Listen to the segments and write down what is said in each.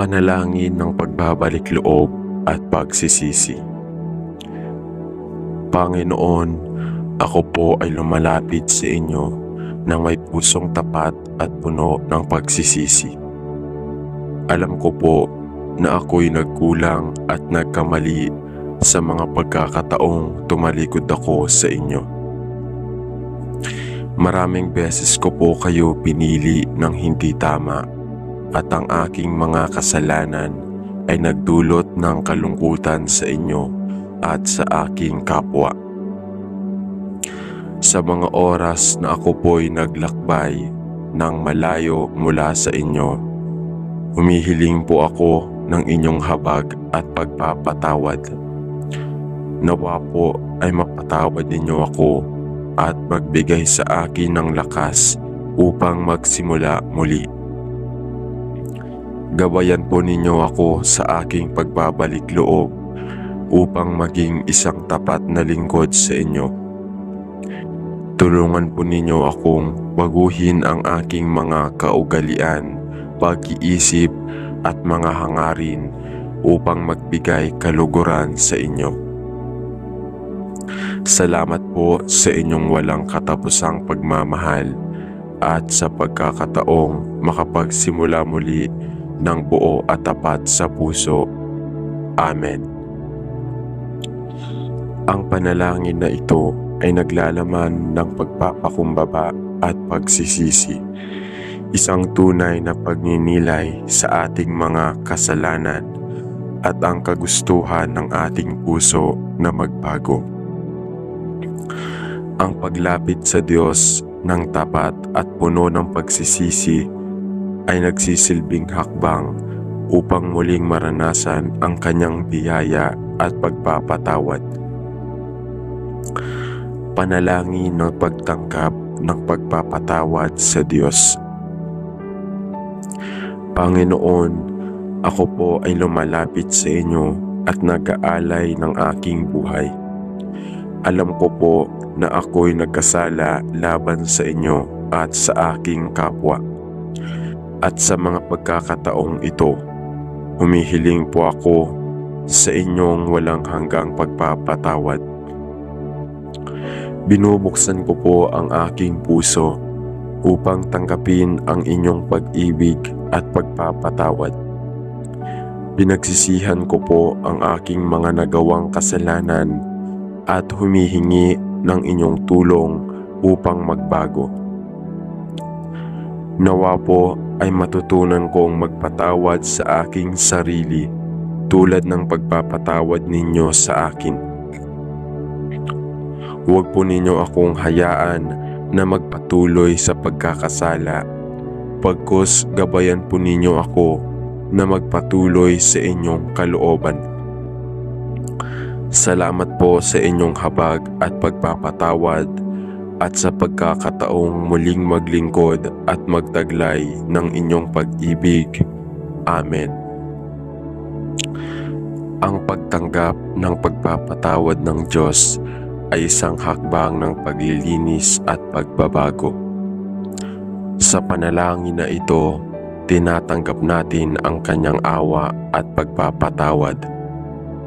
Panalangin ng pagbabalik loob at pagsisisi. Panginoon, ako po ay lumalapit sa inyo nang may pusong tapat at puno ng pagsisisi. Alam ko po na ako'y nagkulang at nagkamali sa mga pagkakataong tumalikod ako sa inyo. Maraming beses ko po kayo pinili ng hindi tama at ang aking mga kasalanan ay nagdulot ng kalungkutan sa inyo at sa aking kapwa. Sa mga oras na ako po'y naglakbay ng malayo mula sa inyo, humihiling po ako ng inyong habag at pagpapatawad. Nawa po ay mapatawad ninyo ako at magbigay sa akin ng lakas upang magsimula muli. Gabayan po ninyo ako sa aking pagbabalik loob upang maging isang tapat na lingkod sa inyo. Tulungan po ninyo akong baguhin ang aking mga kaugalian, pag-iisip at mga hangarin upang magbigay kaluguran sa inyo. Salamat po sa inyong walang katapusang pagmamahal at sa pagkakataong makapagsimula muli ng buo at tapat sa puso. Amen. Ang panalangin na ito ay naglalaman ng pagpapakumbaba at pagsisisi, isang tunay na pagninilay sa ating mga kasalanan at ang kagustuhan ng ating puso na magbago. Ang paglapit sa Diyos ng tapat at puno ng pagsisisi ay nagsisilbing hakbang upang muling maranasan ang kanyang biyaya at pagpapatawad. Panalangin ng pagtangkap ng pagpapatawad sa Diyos. Panginoon, ako po ay lumalapit sa inyo at nag-aalay ng aking buhay. Alam ko po na ako'y nagkasala laban sa inyo at sa aking kapwa. At sa mga pagkakataong ito, humihiling po ako sa inyong walang hanggang pagpapatawad. Binubuksan ko po ang aking puso upang tanggapin ang inyong pag-ibig at pagpapatawad. Pinagsisihan ko po ang aking mga nagawang kasalanan at humihingi ng inyong tulong upang magbago. Nawa po ay matutunan kong magpatawad sa aking sarili tulad ng pagpapatawad ninyo sa akin. Huwag po ninyo akong hayaan na magpatuloy sa pagkakasala, pagkus gabayan po ninyo ako na magpatuloy sa inyong kalooban. Salamat po sa inyong habag at pagpapatawad at sa pagkakataong muling maglingkod at magtaglay ng inyong pag-ibig. Amen. Ang pagtanggap ng pagpapatawad ng Diyos ay isang hakbang ng paglilinis at pagbabago. Sa panalangin na ito, tinatanggap natin ang kanyang awa at pagpapatawad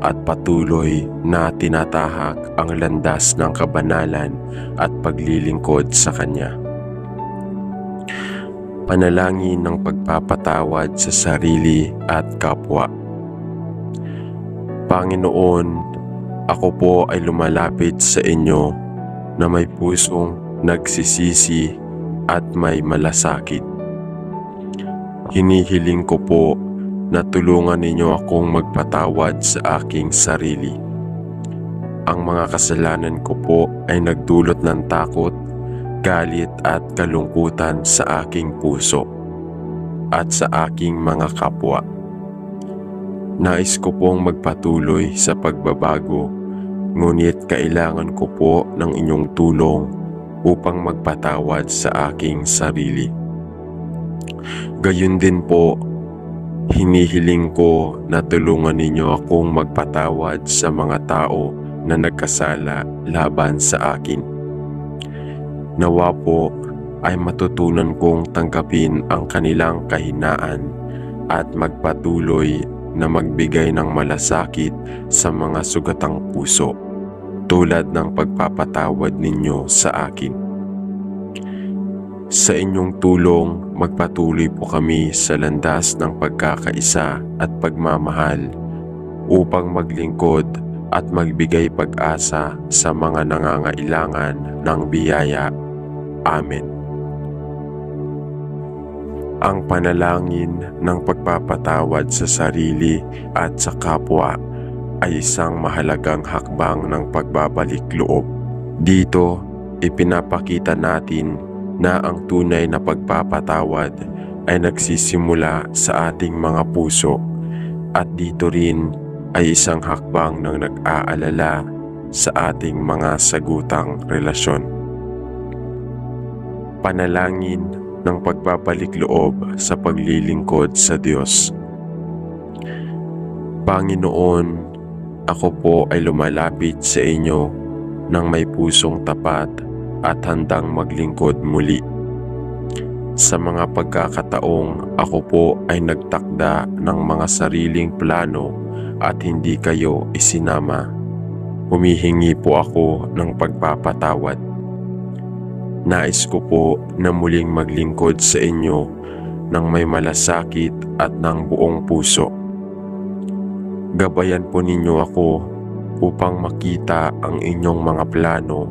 at patuloy na tinatahak ang landas ng kabanalan at paglilingkod sa Kanya. Panalangin ng pagpapatawad sa sarili at kapwa. Panginoon, ako po ay lumalapit sa inyo na may pusong nagsisisi at may malasakit. Hinihiling ko po na tulungan ninyo akong magpatawad sa aking sarili. Ang mga kasalanan ko po ay nagdulot ng takot, galit at kalungkutan sa aking puso at sa aking mga kapwa. Nais ko pong magpatuloy sa pagbabago, ngunit kailangan ko po ng inyong tulong upang magpatawad sa aking sarili. Gayun din po, hinihiling ko na tulungan ninyo akong magpatawad sa mga tao na nagkasala laban sa akin. Nawa po ay matutunan kong tanggapin ang kanilang kahinaan at magpatuloy na magbigay ng malasakit sa mga sugatang puso tulad ng pagpapatawad ninyo sa akin. Sa inyong tulong, magpatuloy po kami sa landas ng pagkakaisa at pagmamahal upang maglingkod at magbigay pag-asa sa mga nangangailangan ng biyaya. Amen. Ang panalangin ng pagpapatawad sa sarili at sa kapwa ay isang mahalagang hakbang ng pagbabalik loob. Dito, ipinapakita natin na ang tunay na pagpapatawad ay nagsisimula sa ating mga puso, at dito rin ay isang hakbang ng nag-aalala sa ating mga sagutang relasyon. Panalangin ng pagbabalik loob sa paglilingkod sa Diyos. Panginoon, ako po ay lumalapit sa inyo ng may pusong tapat at handang maglingkod muli. Sa mga pagkakataong ako po ay nagtakda ng mga sariling plano at hindi kayo isinama, humihingi po ako ng pagpapatawad. Nais ko po na muling maglingkod sa inyo ng may malasakit at ng buong puso. Gabayan po ninyo ako upang makita ang inyong mga plano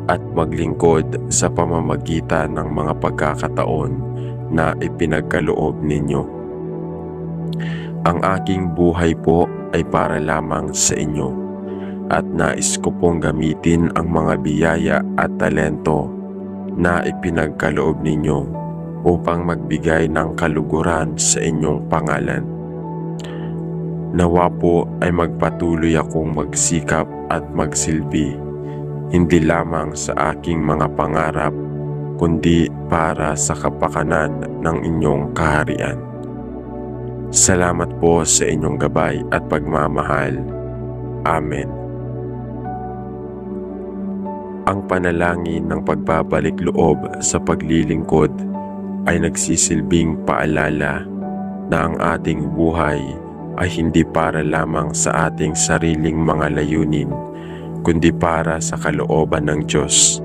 at maglingkod sa pamamagitan ng mga pagkakataon na ipinagkaloob ninyo. Ang aking buhay po ay para lamang sa inyo, at nais ko pong gamitin ang mga biyaya at talento na ipinagkaloob ninyo upang magbigay ng kaluguran sa inyong pangalan. Nawa po ay magpatuloy akong magsikap at magsilbi, hindi lamang sa aking mga pangarap, kundi para sa kapakanan ng inyong kaharian. Salamat po sa inyong gabay at pagmamahal. Amen. Ang panalangin ng pagbabalik loob sa paglilingkod ay nagsisilbing paalala na ang ating buhay ay hindi para lamang sa ating sariling mga layunin, kundi para sa kalooban ng Diyos.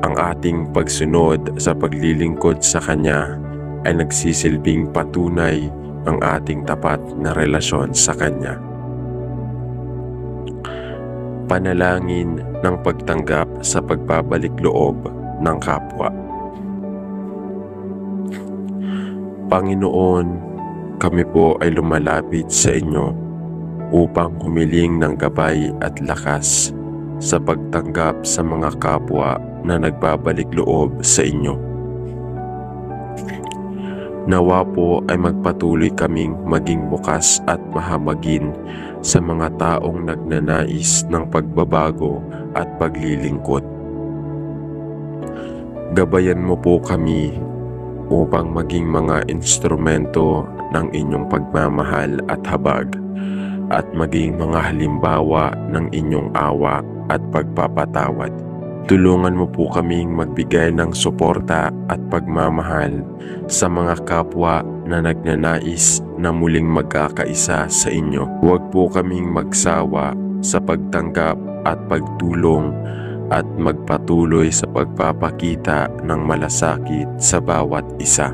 Ang ating pagsunod sa paglilingkod sa Kanya ay nagsisilbing patunay ng ating tapat na relasyon sa Kanya. Panalangin ng pagtanggap sa pagbabalik loob ng kapwa. Panginoon, kami po ay lumalapit sa inyo upang humiling ng gabay at lakas sa pagtanggap sa mga kapwa na nagbabalik loob sa inyo. Nawa po ay magpatuloy kaming maging bukas at mahabagin sa mga taong nagnanais ng pagbabago at paglilingkod. Gabayan mo po kami upang maging mga instrumento ng inyong pagmamahal at habag, at maging mga halimbawa ng inyong awa at pagpapatawad. Tulungan mo po kaming magbigay ng suporta at pagmamahal sa mga kapwa na nagnanais na muling magkakaisa sa inyo. Huwag po kaming magsawa sa pagtanggap at pagtulong at magpatuloy sa pagpapakita ng malasakit sa bawat isa.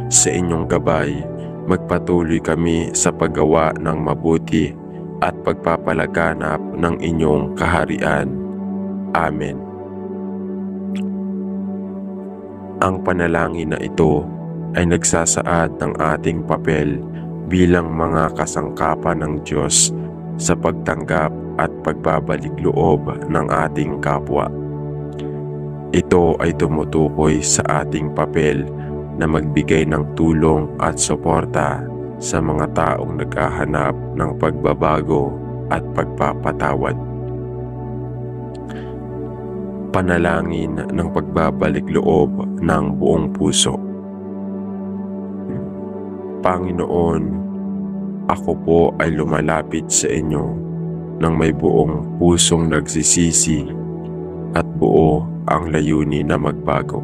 Sa inyong gabay, magpatuloy kami sa paggawa ng mabuti at pagpapalaganap ng inyong kaharian. Amen. Ang panalangin na ito ay nagsasaad ng ating papel bilang mga kasangkapan ng Diyos sa pagtanggap at pagbabalik loob ng ating kapwa. Ito ay tumutukoy sa ating papel na magbigay ng tulong at suporta sa mga taong naghahanap ng pagbabago at pagpapatawad. Panalangin ng pagbabalik loob ng buong puso. Panginoon, ako po ay lumalapit sa inyo ng may buong pusong nagsisisi at buo ang layunin na magbago.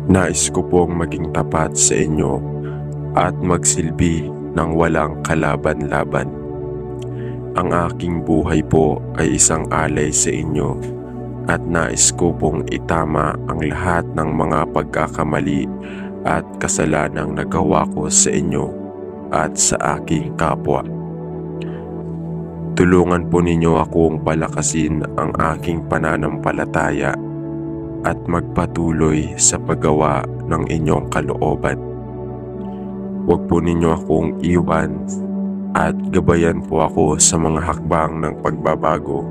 Nais ko pong maging tapat sa inyo at magsilbi ng walang kalaban-laban. Ang aking buhay po ay isang alay sa inyo at nais ko pong itama ang lahat ng mga pagkakamali at kasalanang nagawa ko sa inyo at sa aking kapwa. Tulungan po ninyo akong palakasin ang aking pananampalataya at magpatuloy sa paggawa ng inyong kalooban. Huwag po ninyo akong iwan at gabayan po ako sa mga hakbang ng pagbabago.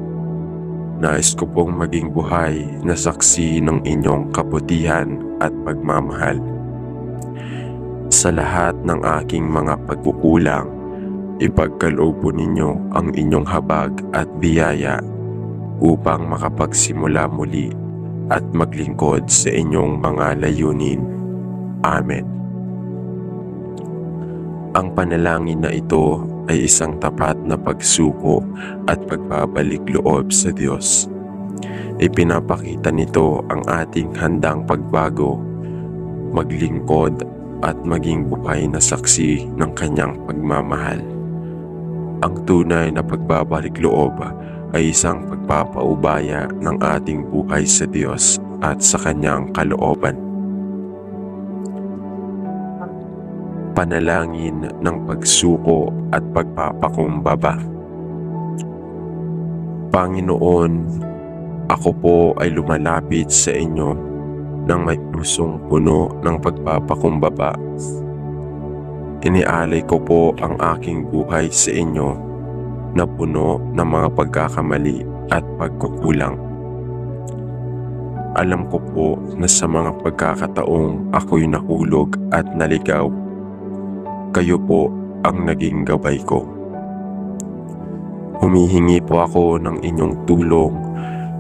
Nais ko pong maging buhay na saksi ng inyong kabutihan at pagmamahal. Sa lahat ng aking mga pagkukulang, ipagkaloob po ninyo ang inyong habag at biyaya upang makapagsimula muli at maglingkod sa inyong mga layunin. Amen. Ang panalangin na ito ay isang tapat na pagsuko at pagbabalik loob sa Diyos. Ipinapakita nito ang ating handang pagbago, maglingkod at maging buhay na saksi ng kanyang pagmamahal. Ang tunay na pagbabalik loob ay isang pagpapaubaya ng ating buhay sa Diyos at sa kanyang kalooban. Panalangin ng pagsuko at pagpapakumbaba. Panginoon, ako po ay lumalapit sa inyo nang may pusong puno ng pagpapakumbaba. Inialay ko po ang aking buhay sa inyo na puno ng mga pagkakamali at pagkukulang. Alam ko po na sa mga pagkakataong ako'y nahulog at naligaw, kayo po ang naging gabay ko. Humihingi po ako ng inyong tulong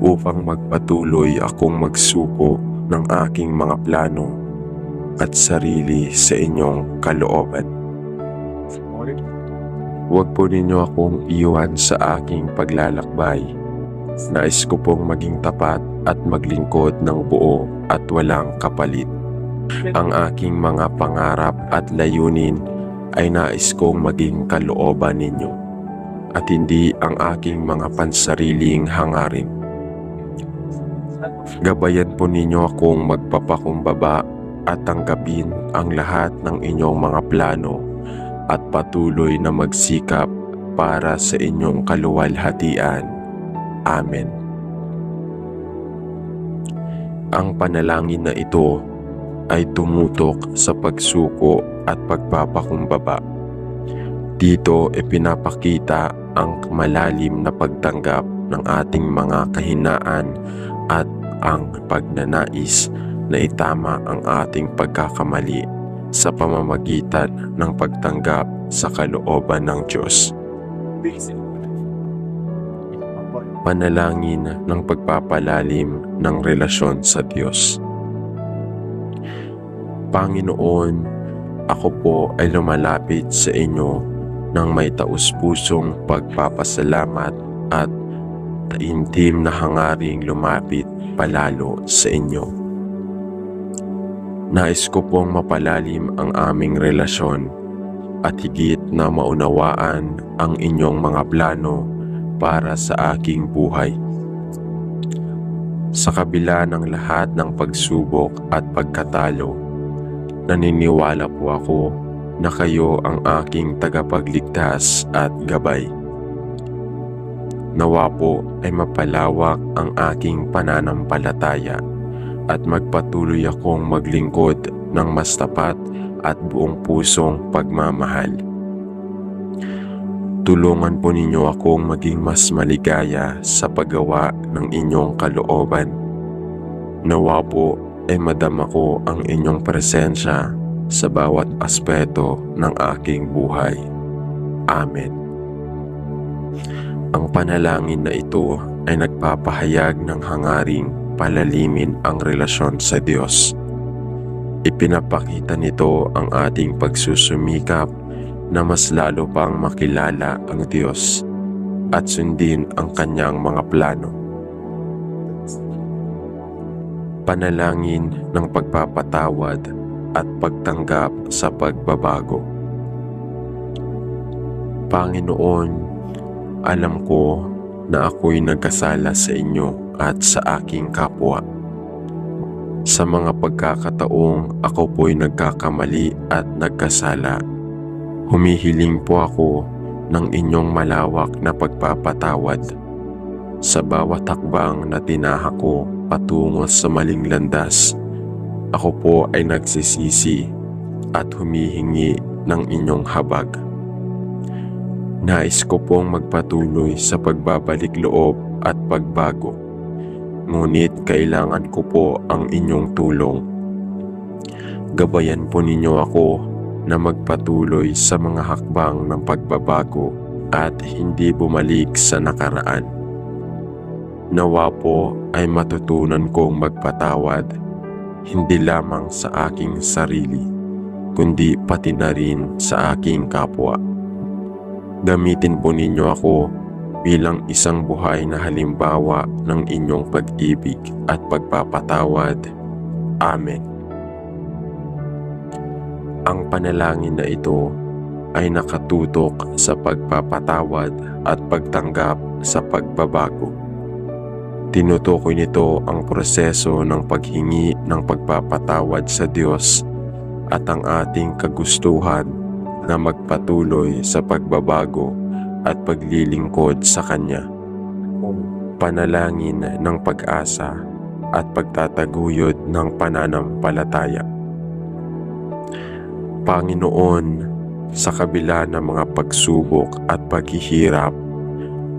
upang magpatuloy akong magsuko ng aking mga plano at sarili sa inyong kalooban. Huwag po ninyo akong iwan sa aking paglalakbay. Nais ko pong maging tapat at maglingkod ng buo at walang kapalit. Ang aking mga pangarap at layunin ay nais kong maging kalooban ninyo at hindi ang aking mga pansariling hangarin. Gabayan po ninyo akong magpapakumbaba at tanggapin ang lahat ng inyong mga plano at patuloy na magsikap para sa inyong kaluwalhatian. Amen. Ang panalangin na ito ay tumutok sa pagsuko at pagpapakumbaba. Dito ipinapakita ang malalim na pagtanggap ng ating mga kahinaan at ang pagnanais na itama ang ating pagkakamali sa pamamagitan ng pagtanggap sa kalooban ng Diyos. Panalangin ng pagpapalalim ng relasyon sa Diyos. Panginoon, ako po ay lumalapit sa inyo ng may taus-pusong pagpapasalamat at taimtim na hangaring lumapit palalo sa inyo. Nais ko pong mapalalim ang aming relasyon at higit na maunawaan ang inyong mga plano para sa aking buhay. Sa kabila ng lahat ng pagsubok at pagkatalo, naniniwala po ako na kayo ang aking tagapagligtas at gabay. Nawa po ay mapalawak ang aking pananampalataya at magpatuloy akong maglingkod ng mas tapat at buong pusong pagmamahal. Tulungan po ninyo akong maging mas maligaya sa paggawa ng inyong kalooban. Nawa po ay madama ko ang inyong presensya sa bawat aspeto ng aking buhay. Amen. Ang panalangin na ito ay nagpapahayag ng hangaring palalimin ang relasyon sa Diyos. Ipinapakita nito ang ating pagsusumikap na mas lalo pang makilala ang Diyos at sundin ang kanyang mga plano. Panalangin ng pagpapatawad at pagtanggap sa pagbabago. Panginoon, alam ko na ako'y nagkasala sa inyo at sa aking kapwa. Sa mga pagkakataong ako po'y nagkakamali at nagkasala, humihiling po ako ng inyong malawak na pagpapatawad. Sa bawat hakbang na tinahak ko patungo sa maling landas, ako po ay nagsisisi at humihingi ng inyong habag. Nais ko pong magpatuloy sa pagbabalik loob at pagbago, ngunit kailangan ko po ang inyong tulong. Gabayan po ninyo ako na magpatuloy sa mga hakbang ng pagbabago at hindi bumalik sa nakaraan. Nawa po ay matutunan kong magpatawad, hindi lamang sa aking sarili, kundi pati na rin sa aking kapwa. Gamitin po ninyo ako bilang isang buhay na halimbawa ng inyong pag-ibig at pagpapatawad. Amen. Ang panalangin na ito ay nakatutok sa pagpapatawad at pagtanggap sa pagbabago. Tinutukoy nito ang proseso ng paghingi ng pagpapatawad sa Diyos at ang ating kagustuhan na magpatuloy sa pagbabago at paglilingkod sa Kanya. Panalangin ng pag-asa at pagtataguyod ng pananampalataya. Panginoon, sa kabila ng mga pagsubok at paghihirap,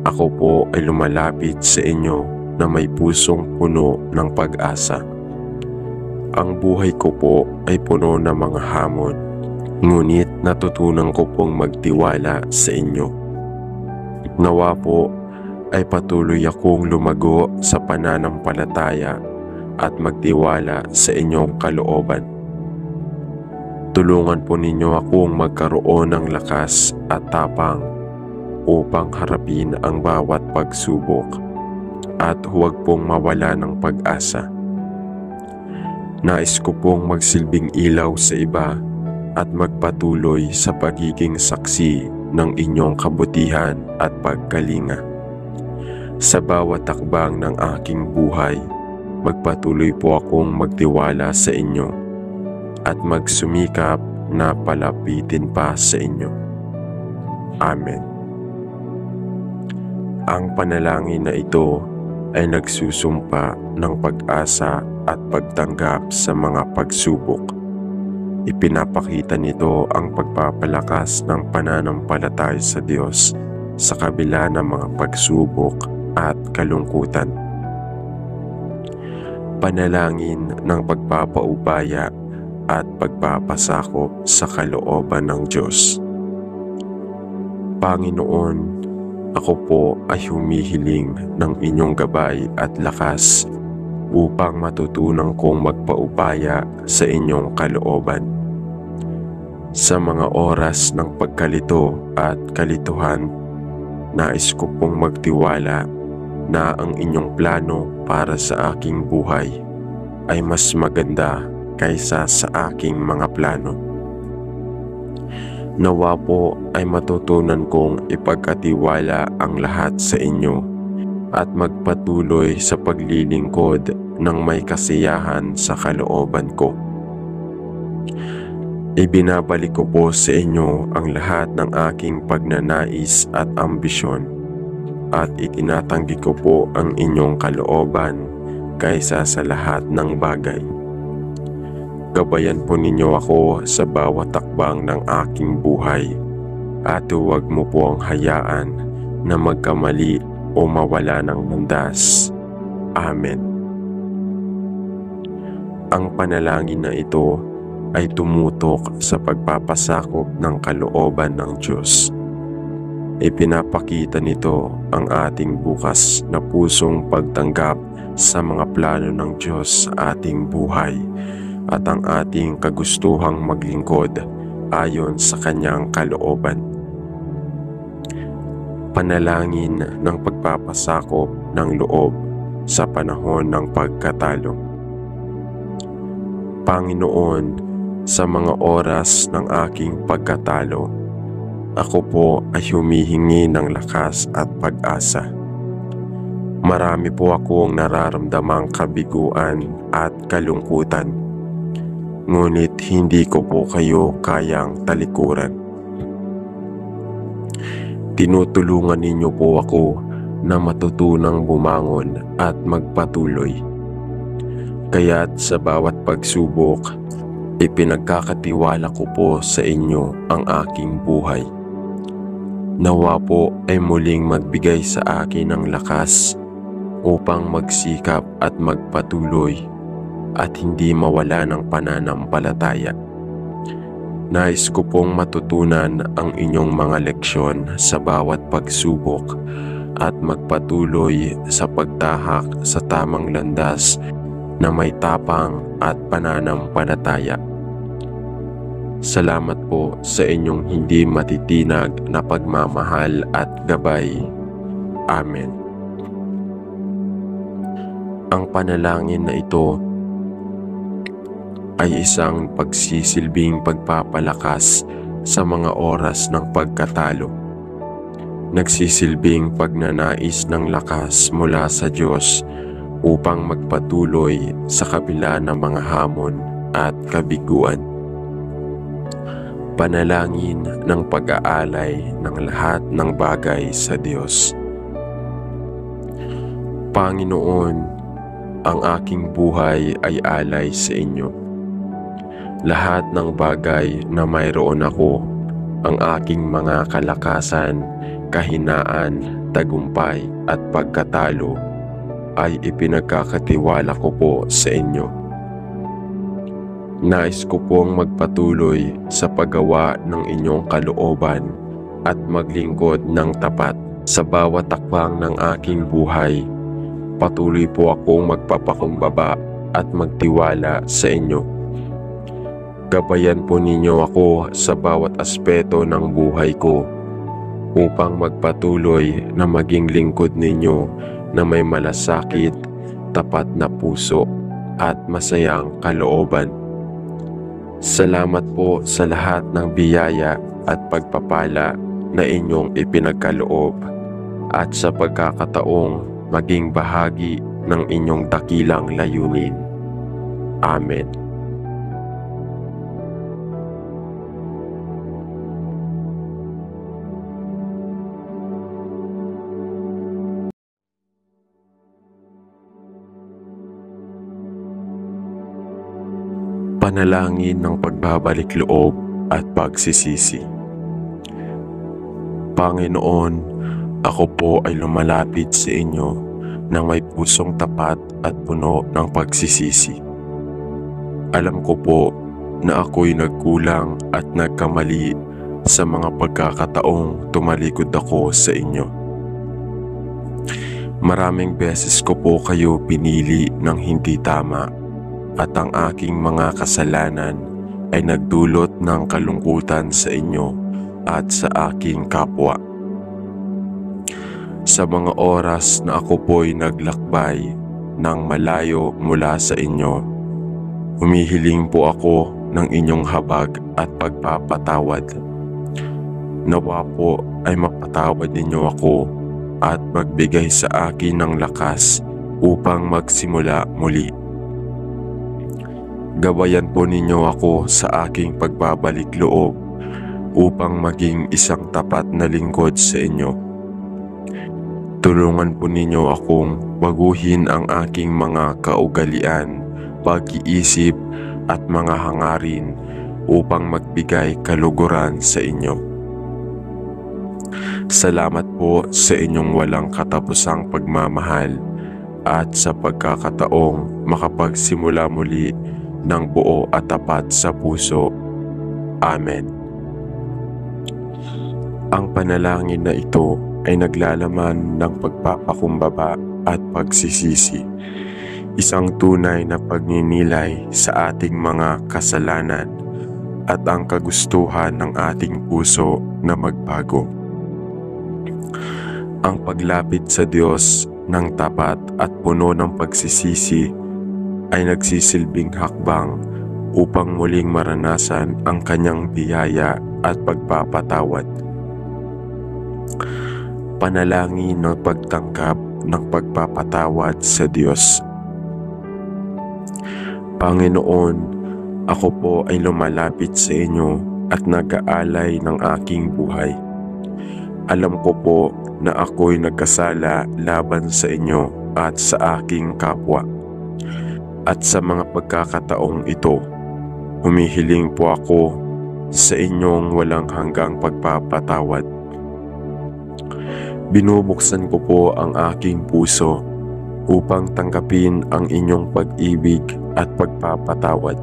ako po ay lumalapit sa inyo na may pusong puno ng pag-asa. Ang buhay ko po ay puno ng mga hamon, ngunit natutunan ko pong magtiwala sa inyo. Nawa po ay patuloy akong lumago sa pananampalataya at magtiwala sa inyong kalooban. Tulungan po ninyo akong magkaroon ng lakas at tapang upang harapin ang bawat pagsubok at huwag pong mawala ng pag-asa. Nais ko pong magsilbing ilaw sa iba at magpatuloy sa pagiging saksi ng inyong kabutihan at pagkalinga. Sa bawat takbang ng aking buhay, magpatuloy po akong magtiwala sa inyo at magsumikap na palapitin pa sa inyo. Amen. Ang panalangin na ito ay nagsusumpa ng pag-asa at pagtanggap sa mga pagsubok. Ipinapakita nito ang pagpapalakas ng pananampalataya sa Diyos sa kabila ng mga pagsubok at kalungkutan. Panalangin ng pagpapaubaya at pagpapasakop sa kalooban ng Diyos. Panginoon, ako po ay humihiling ng inyong gabay at lakas upang matutunan kong magpaubaya sa inyong kalooban. Sa mga oras ng pagkalito at kalituhan, nais ko pong magtiwala na ang inyong plano para sa aking buhay ay mas maganda kaysa sa aking mga plano. Nawa po ay matutunan kong ipagkatiwala ang lahat sa inyo at magpatuloy sa paglilingkod ng may kasiyahan sa kalooban ko. Ibinabalik ko po sa inyo ang lahat ng aking pagnanais at ambisyon at itinatanggi ko po ang inyong kalooban kaysa sa lahat ng bagay. Gabayan po ninyo ako sa bawat takbang ng aking buhay at huwag mo po ang hayaan na magkamali o mawala ng landas. Amen. Ang panalangin na ito ay tumutok sa pagpapasakop ng kalooban ng Diyos. Ipinapakita nito ang ating bukas na pusong pagtanggap sa mga plano ng Diyos sa ating buhay at ang ating kagustuhang maglingkod ayon sa Kanyang kalooban. Panalangin ng pagpapasakop ng loob sa panahon ng pagkatalo. Panginoon, Sa mga oras ng aking pagkatalo, ako po ay humihingi ng lakas at pag-asa. Marami po akong nararamdamang kabiguan at kalungkutan, ngunit hindi ko po kayo kayang talikuran. Tinutulungan ninyo po ako na matutunang bumangon at magpatuloy. Kaya't sa bawat pagsubok, ipinagkakatiwala ko po sa inyo ang aking buhay. Nawa po ay muling magbigay sa akin ng lakas upang magsikap at magpatuloy at hindi mawala ng pananampalataya. Nais ko pong matutunan ang inyong mga leksyon sa bawat pagsubok at magpatuloy sa pagtahak sa tamang landas na may tapang at pananampalataya. Salamat po sa inyong hindi matitinag na pagmamahal at gabay. Amen. Ang panalangin na ito ay isang pagsisilbing pagpapalakas sa mga oras ng pagkatalo. Nagsisilbing pagnanais ng lakas mula sa Diyos upang magpatuloy sa kabila ng mga hamon at kabiguan. Panalangin ng pag-aalay ng lahat ng bagay sa Diyos. Panginoon, ang aking buhay ay alay sa inyo. Lahat ng bagay na mayroon ako, ang aking mga kalakasan, kahinaan, tagumpay at pagkatalo, ay ipinagkakatiwala ko po sa inyo. Nais ko pong magpatuloy sa paggawa ng inyong kalooban at maglingkod ng tapat sa bawat takbang ng aking buhay. Patuloy po akong magpapakumbaba at magtiwala sa inyo. Gabayan po ninyo ako sa bawat aspeto ng buhay ko upang magpatuloy na maging lingkod ninyo na may malasakit, tapat na puso at masayang kalooban. Salamat po sa lahat ng biyaya at pagpapala na inyong ipinagkaloob at sa pagkakataong maging bahagi ng inyong dakilang layunin. Amen. Panalangin ng pagbabalik loob at pagsisisi. Panginoon, ako po ay lumalapit sa inyo na may pusong tapat at puno ng pagsisisi. Alam ko po na ako'y nagkulang at nagkamali sa mga pagkakataong tumalikod ako sa inyo. Maraming beses ko po kayo pinili ng hindi tama at ang aking mga kasalanan ay nagdulot ng kalungkutan sa inyo at sa aking kapwa. Sa mga oras na ako po'y naglakbay ng malayo mula sa inyo, humihiling po ako ng inyong habag at pagpapatawad. Nawa po ay mapatawad ninyo ako at magbigay sa akin ng lakas upang magsimula muli. Gabayan po ninyo ako sa aking pagbabalik loob upang maging isang tapat na lingkod sa inyo. Tulungan po ninyo akong baguhin ang aking mga kaugalian, pag-iisip at mga hangarin upang magbigay kaluguran sa inyo. Salamat po sa inyong walang katapusang pagmamahal at sa pagkakataong makapagsimula muli ng buo at tapat sa puso. Amen. Ang panalangin na ito ay naglalaman ng pagpapakumbaba at pagsisisi, isang tunay na pagninilay sa ating mga kasalanan at ang kagustuhan ng ating puso na magbago. Ang paglapit sa Diyos ng tapat at puno ng pagsisisi ay nagsisilbing hakbang upang muling maranasan ang kanyang biyaya at pagpapatawad. Panalangin ng pagtanggap ng pagpapatawad sa Diyos. Panginoon, ako po ay lumalapit sa inyo at nag-aalay ng aking buhay. Alam ko po na ako'y nagkasala laban sa inyo at sa aking kapwa. At sa mga pagkakataong ito, humihiling po ako sa inyong walang hanggang pagpapatawad. Binubuksan ko po ang aking puso upang tanggapin ang inyong pag-ibig at pagpapatawad.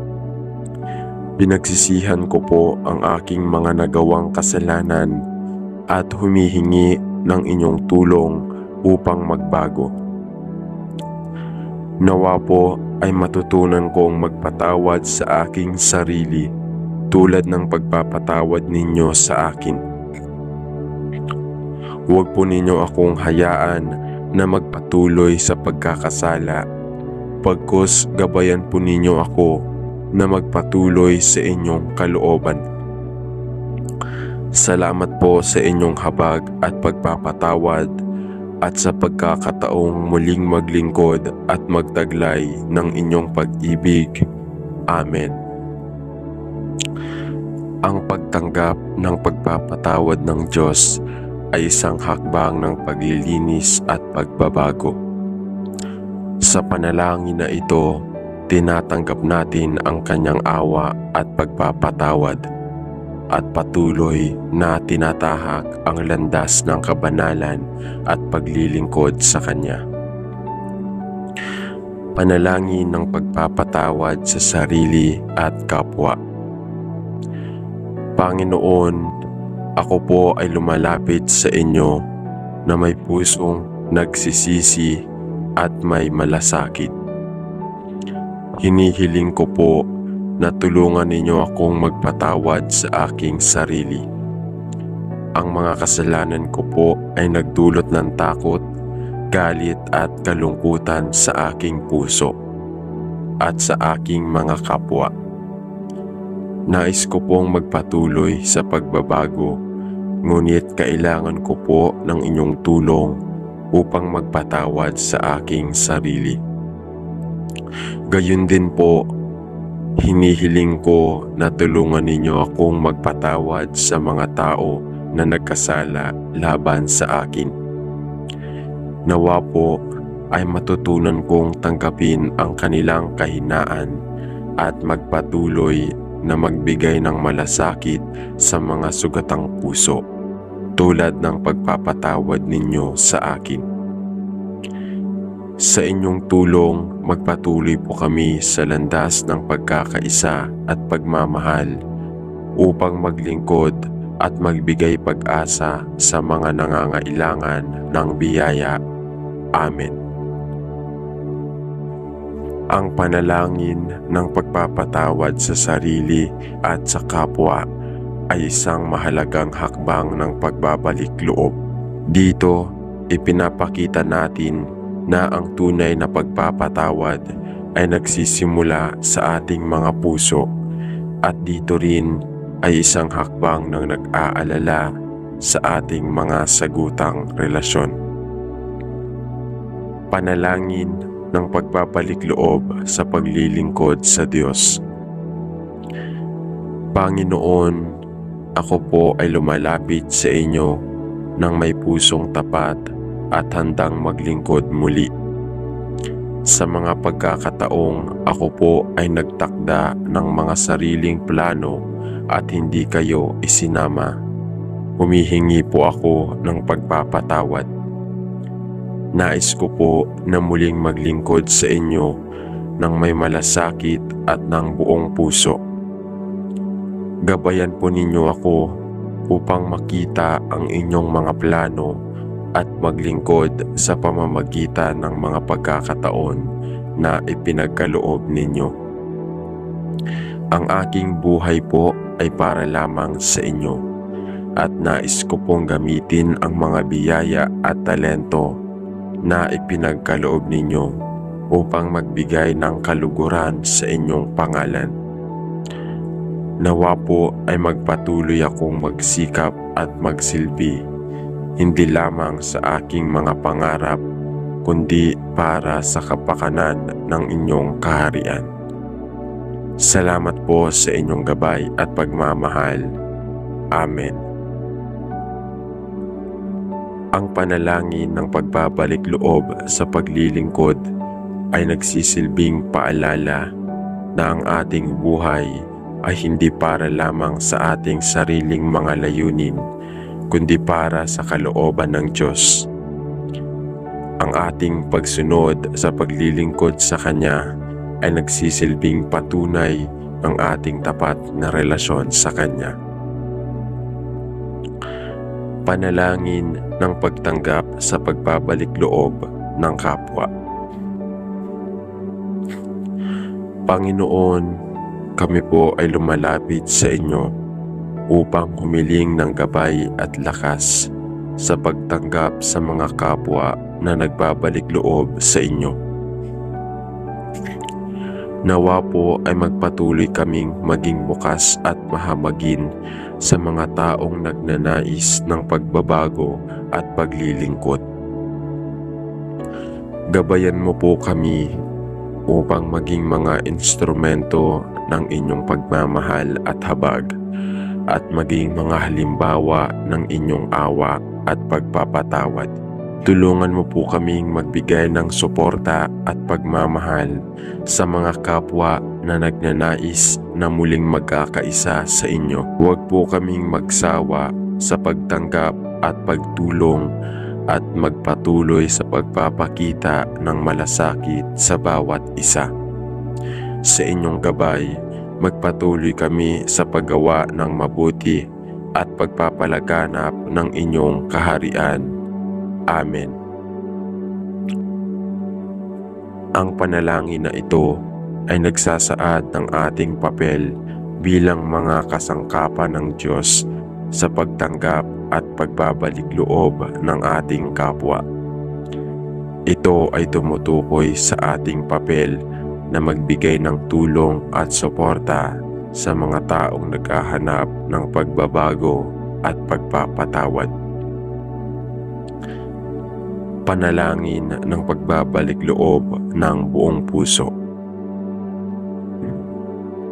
Pinagsisihan ko po ang aking mga nagawang kasalanan at humihingi ng inyong tulong upang magbago. Nawa po ay matutunan kong magpatawad sa aking sarili tulad ng pagpapatawad ninyo sa akin. Huwag po ninyo akong hayaan na magpatuloy sa pagkakasala, pagkus gabayan po ninyo ako na magpatuloy sa inyong kalooban. Salamat po sa inyong habag at pagpapatawad at sa pagkakataong muling maglingkod at magtaglay ng inyong pag-ibig. Amen. Ang pagtanggap ng pagpapatawad ng Diyos ay isang hakbang ng paglilinis at pagbabago. Sa panalangin na ito, tinatanggap natin ang kanyang awa at pagpapatawad at patuloy na tinatahak ang landas ng kabanalan at paglilingkod sa Kanya. Panalangin ng pagpapatawad sa sarili at kapwa. Panginoon, ako po ay lumalapit sa inyo na may pusong nagsisisi at may malasakit. Hinihiling ko po na tulungan ninyo akong magpatawad sa aking sarili. Ang mga kasalanan ko po ay nagdulot ng takot, galit at kalungkutan sa aking puso at sa aking mga kapwa. Nais ko pong magpatuloy sa pagbabago, ngunit kailangan ko po ng inyong tulong upang magpatawad sa aking sarili. Gayun din po, hinihiling ko na tulungan ninyo akong magpatawad sa mga tao na nagkasala laban sa akin. Nawa po ay matutunan kong tanggapin ang kanilang kahinaan at magpatuloy na magbigay ng malasakit sa mga sugatang puso tulad ng pagpapatawad ninyo sa akin. Sa inyong tulong, magpatuloy po kami sa landas ng pagkakaisa at pagmamahal upang maglingkod at magbigay pag-asa sa mga nangangailangan ng biyaya. Amen. Ang panalangin ng pagpapatawad sa sarili at sa kapwa ay isang mahalagang hakbang ng pagbabalik loob. Dito, ipinapakita natin na ang tunay na pagpapatawad ay nagsisimula sa ating mga puso at dito rin ay isang hakbang ng nag-aalala sa ating mga sagutang relasyon. Panalangin ng pagbabalik loob sa paglilingkod sa Diyos. Panginoon, ako po ay lumalapit sa inyo ng may pusong tapat at handang maglingkod muli. Sa mga pagkakataong ako po ay nagtakda ng mga sariling plano at hindi kayo isinama, humihingi po ako ng pagpapatawad. Nais ko po na muling maglingkod sa inyo ng may malasakit at ng buong puso. Gabayan po ninyo ako upang makita ang inyong mga plano at maglingkod sa pamamagitan ng mga pagkakataon na ipinagkaloob ninyo. Ang aking buhay po ay para lamang sa inyo at nais ko pong gamitin ang mga biyaya at talento na ipinagkaloob ninyo upang magbigay ng kaluguran sa inyong pangalan. Nawa po ay magpatuloy akong magsikap at magsilbi, hindi lamang sa aking mga pangarap, kundi para sa kapakanan ng inyong kaharian. Salamat po sa inyong gabay at pagmamahal. Amen. Ang panalangin ng pagbabalik loob sa paglilingkod ay nagsisilbing paalala na ang ating buhay ay hindi para lamang sa ating sariling mga layunin, kundi para sa kalooban ng Diyos. Ang ating pagsunod sa paglilingkod sa Kanya ay nagsisilbing patunay ng ating tapat na relasyon sa Kanya. Panalangin ng pagtanggap sa pagbabalik loob ng kapwa. Panginoon, kami po ay lumalapit sa inyo upang humiling ng gabay at lakas sa pagtanggap sa mga kapwa na nagbabalik loob sa inyo. Nawa po ay magpatuloy kaming maging bukas at mahamagin sa mga taong nagnanais ng pagbabago at paglilingkod. Gabayan mo po kami upang maging mga instrumento ng inyong pagmamahal at habag at maging mga halimbawa ng inyong awa at pagpapatawad. Tulungan mo po kaming magbigay ng suporta at pagmamahal sa mga kapwa na nagnanais na muling magkakaisa sa inyo. Huwag po kaming magsawa sa pagtanggap at pagtulong at magpatuloy sa pagpapakita ng malasakit sa bawat isa. Sa inyong gabay, magpatuloy kami sa paggawa ng mabuti at pagpapalaganap ng inyong kaharian. Amen. Ang panalangin na ito ay nagsasaad ng ating papel bilang mga kasangkapan ng Diyos sa pagtanggap at pagbabalik loob ng ating kapwa. Ito ay tumutukoy sa ating papel na magbigay ng tulong at suporta sa mga taong naghahanap ng pagbabago at pagpapatawad. Panalangin ng pagbabalik loob ng buong puso.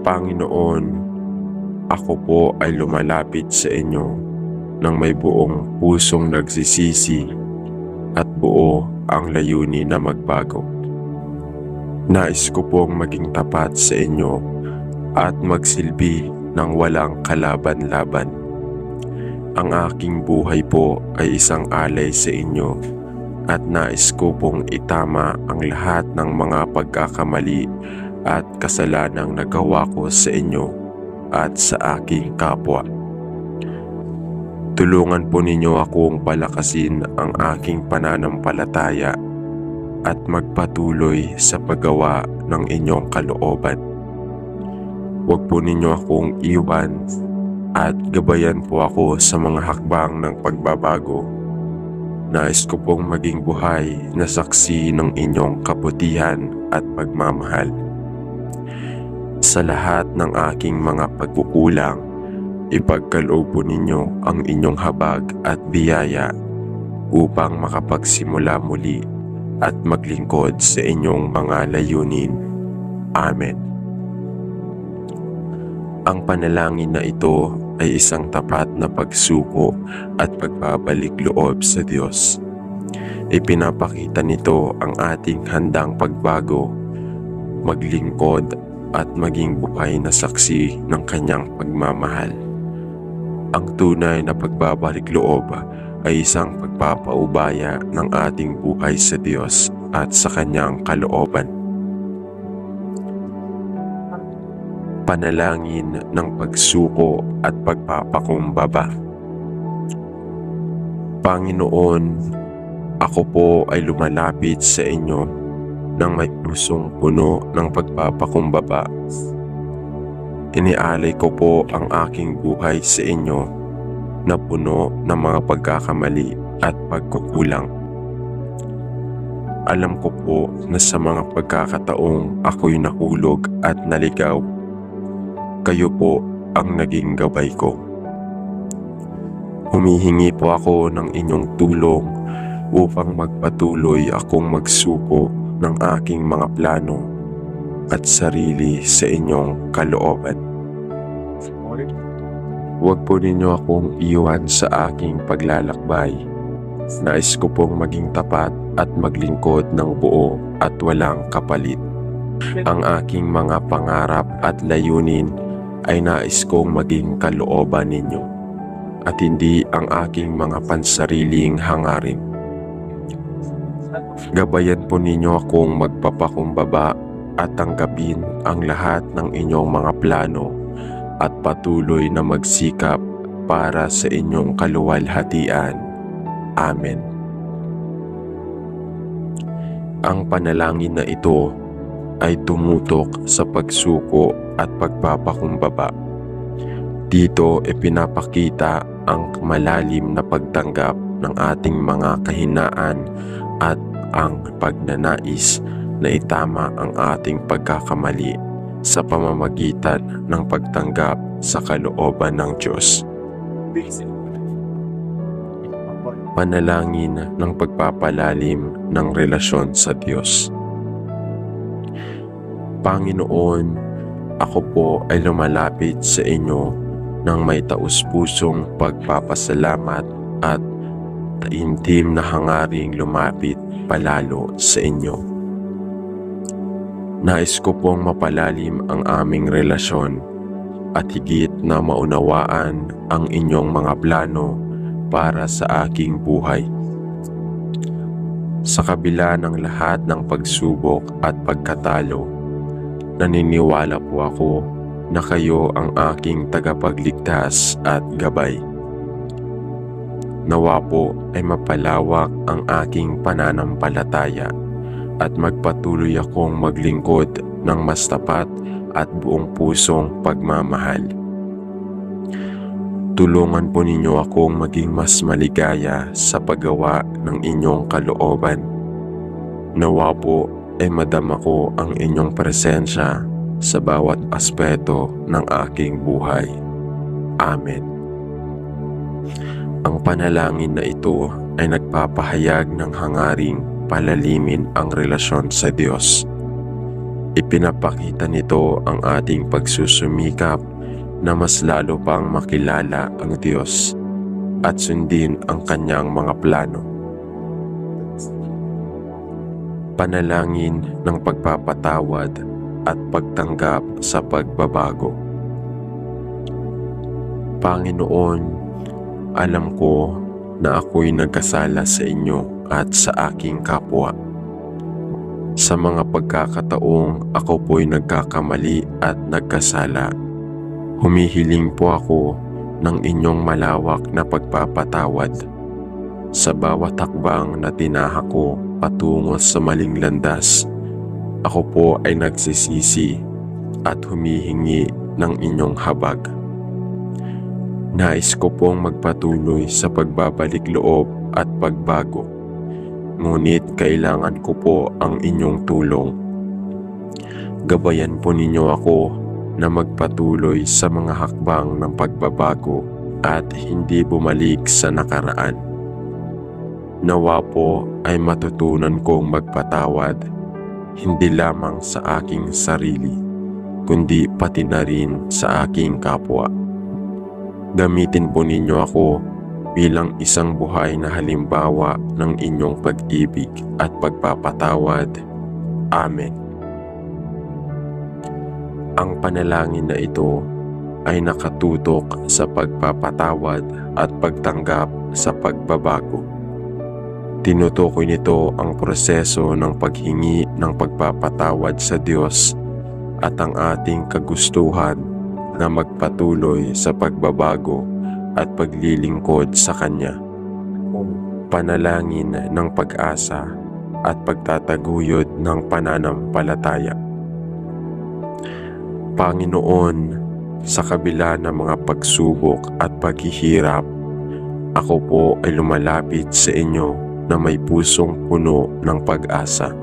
Panginoon, ako po ay lumalapit sa inyo nang may buong pusong nagsisisi at buo ang layunin na magbago. Nais ko pong maging tapat sa inyo at magsilbi ng walang kalaban-laban. Ang aking buhay po ay isang alay sa inyo at nais ko pong itama ang lahat ng mga pagkakamali at kasalanang nagawa ko sa inyo at sa aking kapwa. Tulungan po ninyo akong palakasin ang aking pananampalataya at magpatuloy sa paggawa ng inyong kalooban. Huwag po ninyo akong iwan at gabayan po ako sa mga hakbang ng pagbabago. Nais ko pong maging buhay na saksi ng inyong kabutihan at pagmamahal. Sa lahat ng aking mga pagkukulang, ipagkaloob po ninyo ang inyong habag at biyaya upang makapagsimula muli at maglingkod sa inyong mga layunin. Amen. Ang panalangin na ito ay isang tapat na pagsuko at pagbabalik loob sa Diyos. Ipinapakita nito ang ating handang pagbago, maglingkod at maging buhay na saksi ng Kanyang pagmamahal. Ang tunay na pagbabalik loob ay isang pagpapaubaya ng ating buhay sa Diyos at sa Kanyang kalooban. Panalangin ng pagsuko at pagpapakumbaba. Panginoon, ako po ay lumalapit sa inyo nang may pusong puno ng pagpapakumbaba. Inialay ko po ang aking buhay sa inyo na puno ng mga pagkakamali at pagkukulang. Alam ko po na sa mga pagkakataong ako'y nahulog at naligaw, kayo po ang naging gabay ko. Humihingi po ako ng inyong tulong upang magpatuloy akong magsuko ng aking mga plano at sarili sa inyong kalooban. Huwag po ninyo akong iwan sa aking paglalakbay. Nais ko pong maging tapat at maglingkod ng buo at walang kapalit. Ang aking mga pangarap at layunin ay nais kong maging kalooban ninyo at hindi ang aking mga pansariling hangarin. Gabayan po ninyo akong magpapakumbaba at tanggapin ang lahat ng inyong mga plano at patuloy na magsikap para sa inyong kaluwalhatian. Amen. Ang panalangin na ito ay tumutok sa pagsuko at pagpapakumbaba. Dito ipinapakita ang malalim na pagtanggap ng ating mga kahinaan at ang pagnanais na itama ang ating pagkakamali sa pamamagitan ng pagtanggap sa kalooban ng Diyos. Panalangin ng pagpapalalim ng relasyon sa Diyos. Panginoon, ako po ay lumalapit sa inyo ng may taus-pusong pagpapasalamat at taimtim na hangaring lumapit palalo sa inyo. Nais ko pong mapalalim ang aming relasyon at higit na maunawaan ang inyong mga plano para sa aking buhay. Sa kabila ng lahat ng pagsubok at pagkatalo, naniniwala po ako na kayo ang aking tagapagligtas at gabay. Nawa po ay mapalawak ang aking pananampalataya at magpatuloy akong maglingkod ng mas tapat at buong pusong pagmamahal. Tulungan po ninyo akong maging mas maligaya sa paggawa ng inyong kalooban. Nawa po ay madama ko ang inyong presensya sa bawat aspeto ng aking buhay. Amen. Ang panalangin na ito ay nagpapahayag ng hangaring palalimin ang relasyon sa Diyos. Ipinapakita nito ang ating pagsusumikap na mas lalo pang makilala ang Diyos at sundin ang kanyang mga plano. Panalangin ng pagpapatawad at pagtanggap sa pagbabago. Panginoon, alam ko na ako'y nagkasala sa inyo at sa aking kapwa. Sa mga pagkakataong ako po'y nagkakamali at nagkasala, humihiling po ako ng inyong malawak na pagpapatawad. Sa bawat hakbang na tinahak ko patungo sa maling landas, ako po ay nagsisisi at humihingi ng inyong habag. Nais ko pong magpatuloy sa pagbabalik loob at pagbago, ngunit kailangan ko po ang inyong tulong. Gabayan po ninyo ako na magpatuloy sa mga hakbang ng pagbabago at hindi bumalik sa nakaraan. Nawa po ay matutunan kong magpatawad, hindi lamang sa aking sarili, kundi pati na rin sa aking kapwa. Gamitin po ninyo ako bilang isang buhay na halimbawa ng inyong pag-ibig at pagpapatawad. Amen. Ang panalangin na ito ay nakatutok sa pagpapatawad at pagtanggap sa pagbabago. Tinutukoy nito ang proseso ng paghingi ng pagpapatawad sa Diyos at ang ating kagustuhan na magpatuloy sa pagbabago at paglilingkod sa Kanya. Panalangin ng pag-asa at pagtataguyod ng pananampalataya. Panginoon, sa kabila ng mga pagsubok at paghihirap, ako po ay lumalapit sa inyo na may pusong puno ng pag-asa.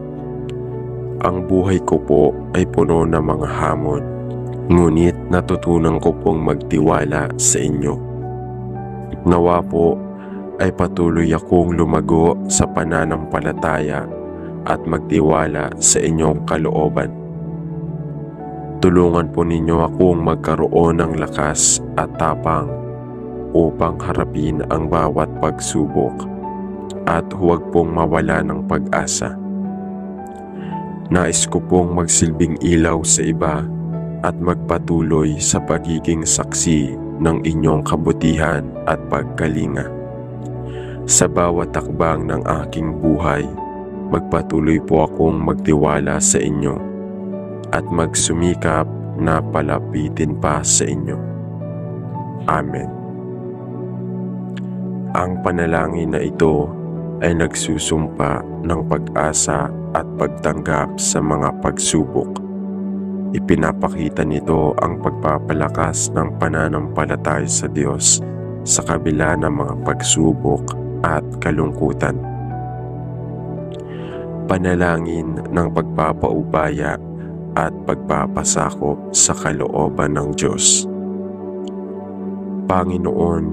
Ang buhay ko po ay puno ng mga hamon, Ngunit natutunan ko pong magtiwala sa inyo. Nawa po ay patuloy akong lumago sa pananampalataya at magtiwala sa inyong kalooban. Tulungan po ninyo akong magkaroon ng lakas at tapang upang harapin ang bawat pagsubok at huwag pong mawala ng pag-asa. Nais ko pong magsilbing ilaw sa iba at magpatuloy sa pagiging saksi ng inyong kabutihan at pagkalinga. Sa bawat takbang ng aking buhay, magpatuloy po akong magtiwala sa inyo at magsumikap na palapitin pa sa inyo. Amen. Ang panalangin na ito ay nagsusumpa ng pag-asa at pagtanggap sa mga pagsubok. Ipinapakita nito ang pagpapalakas ng pananampalataya sa Diyos sa kabila ng mga pagsubok at kalungkutan. Panalangin ng pagpapaubaya at pagpapasakop sa kalooban ng Diyos. Panginoon,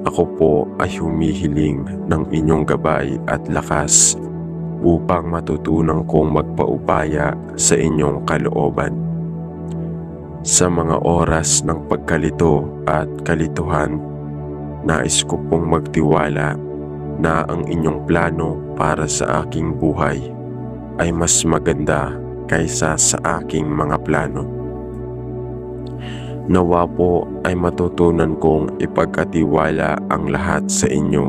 ako po ay humihiling ng inyong gabay at lakas upang matutunan kong magpaubaya sa inyong kalooban. Sa mga oras ng pagkalito at kalituhan, nais ko pong magtiwala na ang inyong plano para sa aking buhay ay mas maganda kaysa sa aking mga plano. Nawa po ay matutunan kong ipagkatiwala ang lahat sa inyo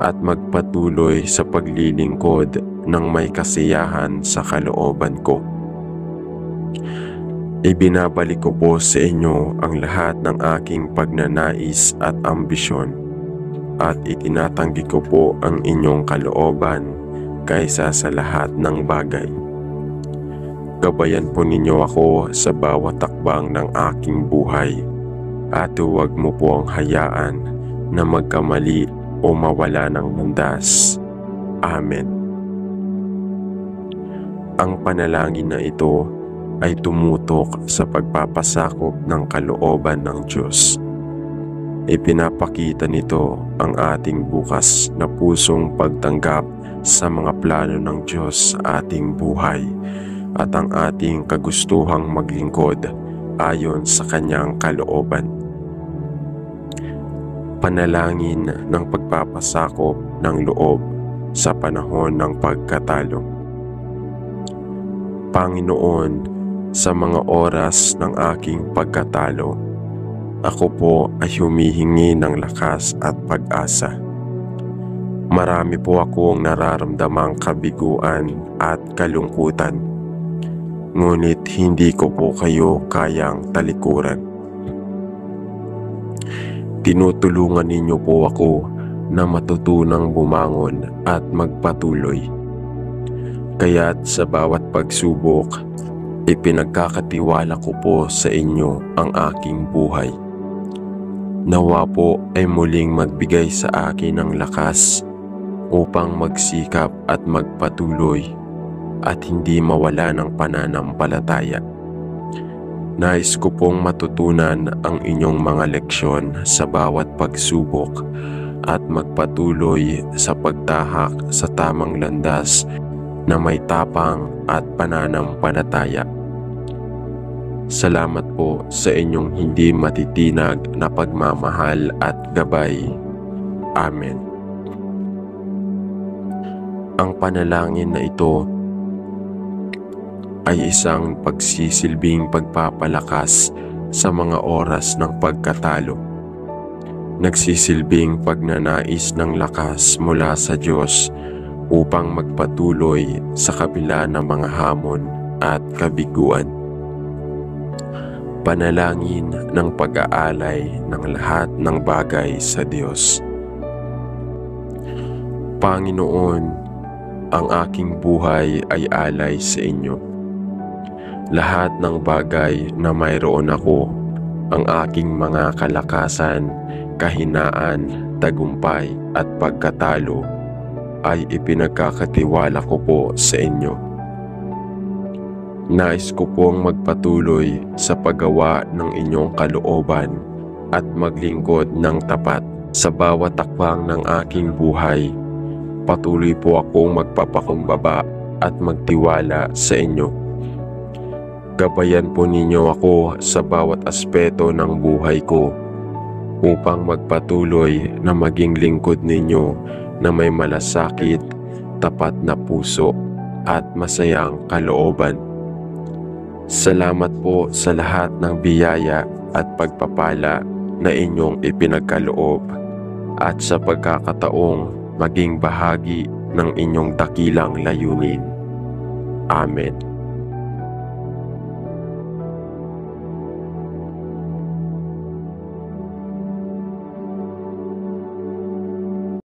at magpatuloy sa paglilingkod ng may kasiyahan sa kalooban ko. Ibinabalik ko po sa inyo ang lahat ng aking pagnanais at ambisyon at itinatanggi ko po ang inyong kalooban kaysa sa lahat ng bagay. Gabayan po ninyo ako sa bawat takbang ng aking buhay at huwag mo po ang hayaan na magkamali o mawala ng landas. Amen. Ang panalangin na ito ay tumutok sa pagpapasakop ng kalooban ng Diyos. Ipinapakita nito ang ating bukas na pusong pagtanggap sa mga plano ng Diyos sa ating buhay at ang ating kagustuhang maglingkod ayon sa kanyang kalooban. Panalangin ng pagpapasakop ng loob sa panahon ng pagkatalo. Panginoon, sa mga oras ng aking pagkatalo, ako po ay humihingi ng lakas at pag-asa. Marami po akong nararamdamang kabiguan at kalungkutan, ngunit hindi ko po kayo kayang talikuran. Tinutulungan ninyo po ako na matutunang bumangon at magpatuloy. Kaya't sa bawat pagsubok, ipinagkakatiwala ko po sa inyo ang aking buhay. Nawa po ay muling magbigay sa akin ng lakas upang magsikap at magpatuloy at hindi mawala ng pananampalataya. Nais ko pong matutunan ang inyong mga leksyon sa bawat pagsubok at magpatuloy sa pagtahak sa tamang landas na may tapang at pananampalataya. Salamat po sa inyong hindi matitinag na pagmamahal at gabay. Amen. Ang panalangin na ito ay isang pagsisilbing pagpapalakas sa mga oras ng pagkatalo. Nagsisilbing pagnanais ng lakas mula sa Diyos upang magpatuloy sa kabila ng mga hamon at kabiguan. Panalangin ng pag-aalay ng lahat ng bagay sa Diyos. Panginoon, ang aking buhay ay alay sa inyo. Lahat ng bagay na mayroon ako, ang aking mga kalakasan, kahinaan, tagumpay at pagkatalo, ay ipinagkakatiwala ko po sa inyo. Nais ko pong magpatuloy sa paggawa ng inyong kalooban at maglingkod ng tapat sa bawat takbang ng aking buhay. Patuloy po akong magpapakumbaba at magtiwala sa inyo. Gabayan po ninyo ako sa bawat aspeto ng buhay ko upang magpatuloy na maging lingkod ninyo na may malasakit, tapat na puso at masayang kalooban. Salamat po sa lahat ng biyaya at pagpapala na inyong ipinagkaloob at sa pagkakataong maging bahagi ng inyong dakilang layunin. Amen.